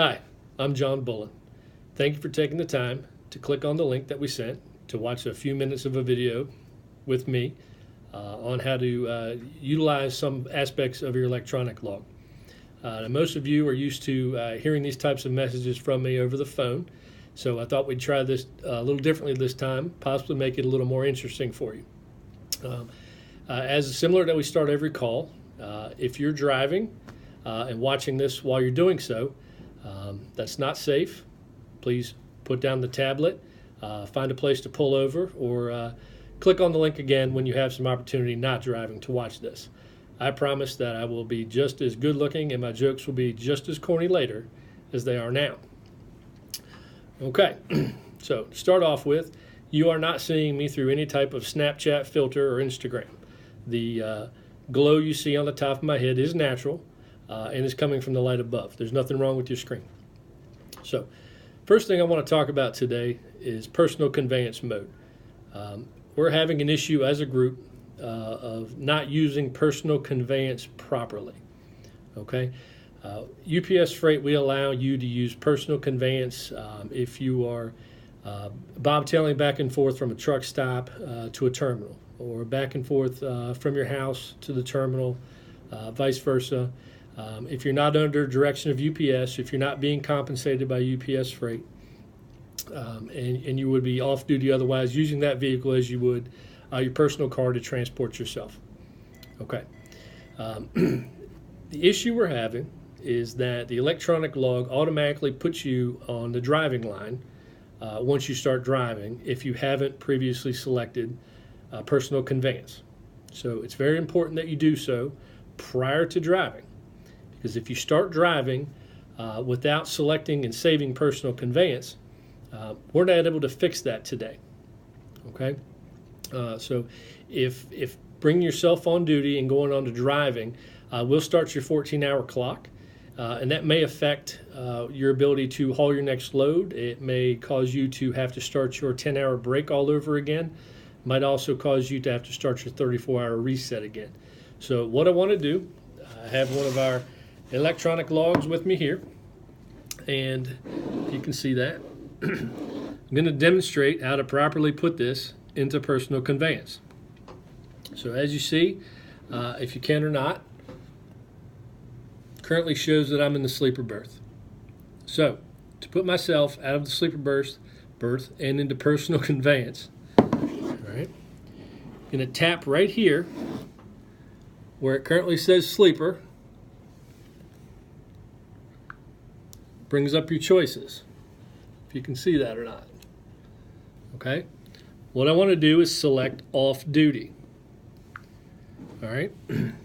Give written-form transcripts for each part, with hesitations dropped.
Hi, I'm John Bullen. Thank you for taking the time to click on the link that we sent to watch a few minutes of a video with me on how to utilize some aspects of your electronic log. Now most of you are used to hearing these types of messages from me over the phone, so I thought we'd try this a little differently this time, possibly make it a little more interesting for you. As similar that we start every call, if you're driving and watching this while you're doing so, that's not safe. Please put down the tablet, find a place to pull over, or click on the link again when you have some opportunity not driving to watch this. I promise that I will be just as good looking and my jokes will be just as corny later as they are now. Okay, so to start off with, you are not seeing me through any type of Snapchat filter or Instagram. The glow you see on the top of my head is natural and is coming from the light above. There's nothing wrong with your screen. So, first thing I want to talk about today is personal conveyance mode. We're having an issue as a group of not using personal conveyance properly. Okay, UPS Freight, we allow you to use personal conveyance if you are bobtailing back and forth from a truck stop to a terminal, or back and forth from your house to the terminal, vice versa. If you're not under direction of UPS, if you're not being compensated by UPS Freight, and you would be off duty otherwise, using that vehicle as you would your personal car to transport yourself. Okay. The issue we're having is that the electronic log automatically puts you on the driving line once you start driving if you haven't previously selected personal conveyance. So it's very important that you do so prior to driving, because if you start driving without selecting and saving personal conveyance, we're not able to fix that today. Okay, so if bringing yourself on duty and going on to driving, we'll start your 14-hour clock, and that may affect your ability to haul your next load. It may cause you to have to start your 10-hour break all over again. Might also cause you to have to start your 34-hour reset again. So what I want to do, I have one of our electronic logs with me here, and you can see that. I'm going to demonstrate how to properly put this into personal conveyance. So as you see, if you can or not, currently shows that I'm in the sleeper berth. So to put myself out of the sleeper berth and into personal conveyance, all right, I'm going to tap right here where it currently says sleeper. Brings up your choices, if you can see that or not. Okay, what I want to do is select off duty. All right,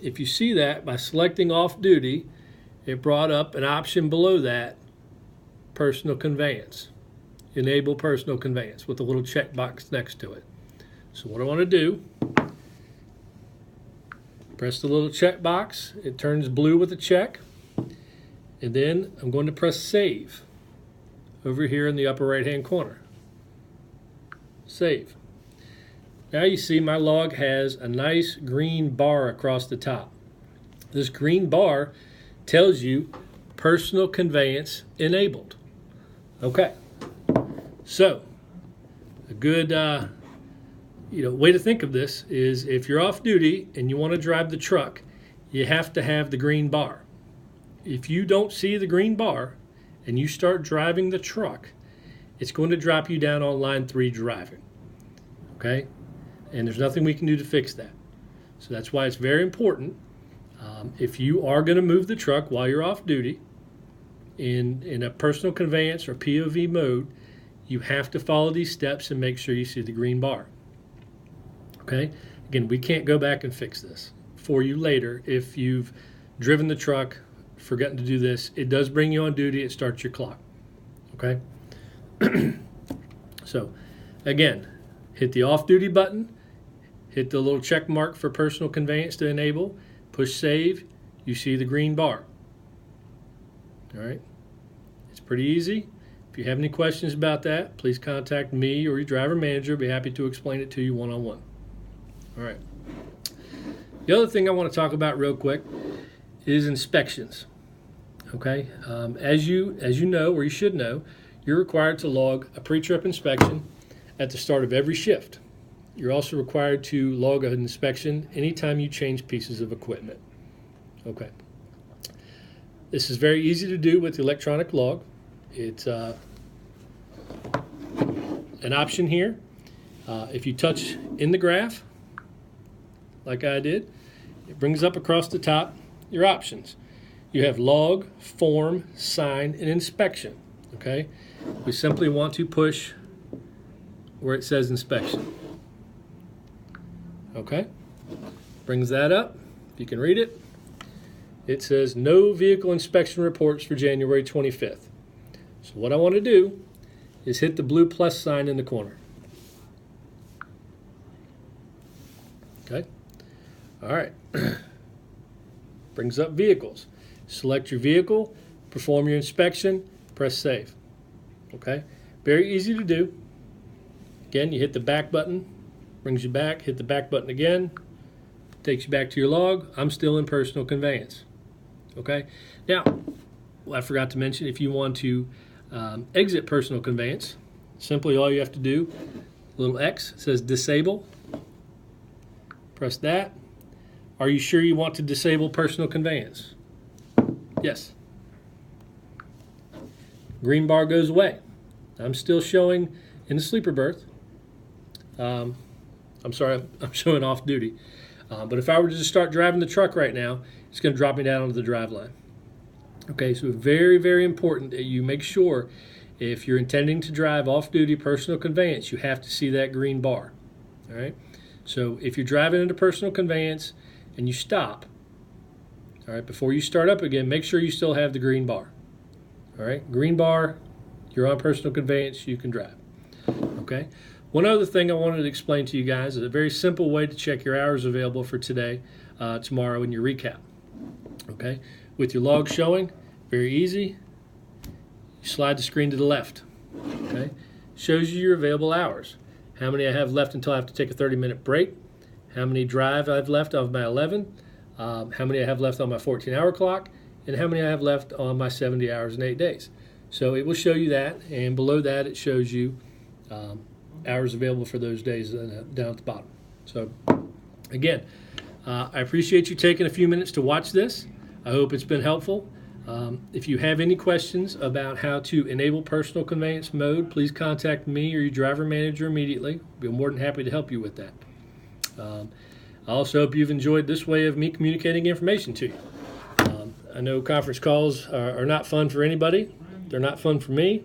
if you see that, by selecting off duty, it brought up an option below that, personal conveyance, enable personal conveyance, with a little checkbox next to it. So what I want to do, press the little checkbox, it turns blue with a check, and then I'm going to press save over here in the upper right hand corner. Save. Now you see my log has a nice green bar across the top. This green bar tells you personal conveyance enabled. Okay, so a good way to think of this is, if you're off duty and you want to drive the truck, you have to have the green bar. If you don't see the green bar and you start driving the truck, it's going to drop you down on line 3 driving. Okay, and there's nothing we can do to fix that. So that's why it's very important, if you are going to move the truck while you're off duty in a personal conveyance or POV mode, you have to follow these steps and make sure you see the green bar. Okay, again, we can't go back and fix this for you later if you've driven the truck, forgotten to do this. It does bring you on duty, it starts your clock. Okay, so again, hit the off duty button, hit the little check mark for personal conveyance to enable, push save, you see the green bar. All right, it's pretty easy. If you have any questions about that, please contact me or your driver manager. I'll be happy to explain it to you one-on-one. All right. The other thing I want to talk about real quick is inspections. Okay, as you know, or you should know, you're required to log a pre-trip inspection at the start of every shift. You're also required to log an inspection anytime you change pieces of equipment. Okay. This is very easy to do with the electronic log. It's an option here. If you touch in the graph, like I did, it brings up across the top your options. You have log, form, sign, and inspection. Okay? We simply want to push where it says inspection. Okay? Brings that up. If you can read it, it says no vehicle inspection reports for January 25th. So what I want to do is hit the blue plus sign in the corner. Okay? All right. Brings up vehicles. Select your vehicle, perform your inspection, press save. Okay? Very easy to do. Again, you hit the back button, brings you back, hit the back button again, takes you back to your log. I'm still in personal conveyance. Okay? Now, I forgot to mention, if you want to exit personal conveyance, simply all you have to do, little X says disable. Press that. Are you sure you want to disable personal conveyance? Yes. Green bar goes away. I'm still showing in the sleeper berth. I'm sorry, I'm showing off duty. But if I were to just start driving the truck right now, it's going to drop me down onto the drive line. Okay, so very, very important that you make sure if you're intending to drive off-duty personal conveyance, you have to see that green bar. All right? So if you're driving into personal conveyance and you stop, all right, before you start up again, make sure you still have the green bar. All right, green bar, you're on personal conveyance, you can drive. Okay. One other thing I wanted to explain to you guys is a very simple way to check your hours available for today, tomorrow in your recap. Okay. With your log showing, very easy. You slide the screen to the left. Okay. Shows you your available hours. How many I have left until I have to take a 30-minute break. How many drive I've left of my 11. How many I have left on my 14-hour clock. And how many I have left on my 70 hours and 8 days. So it will show you that. And below that, it shows you hours available for those days down at the bottom. So again, I appreciate you taking a few minutes to watch this. I hope it's been helpful. If you have any questions about how to enable personal conveyance mode, please contact me or your driver manager immediately. I'll be more than happy to help you with that. I also hope you've enjoyed this way of me communicating information to you. I know conference calls are not fun for anybody. They're not fun for me.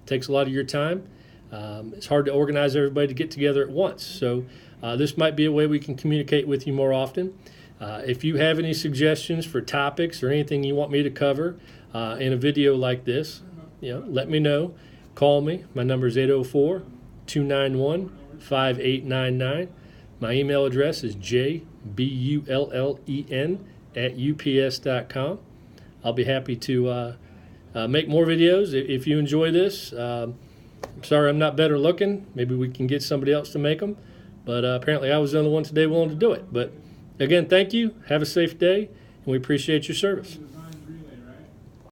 Takes a lot of your time. It's hard to organize everybody to get together at once. So this might be a way we can communicate with you more often. If you have any suggestions for topics or anything you want me to cover in a video like this, let me know. Call me. My number is 804-291-5899. My email address is jbullen@ups.com. I'll be happy to make more videos if you enjoy this. I'm sorry I'm not better looking. Maybe we can get somebody else to make them. But apparently I was the only one today willing to do it. But again, thank you. Have a safe day, and we appreciate your service.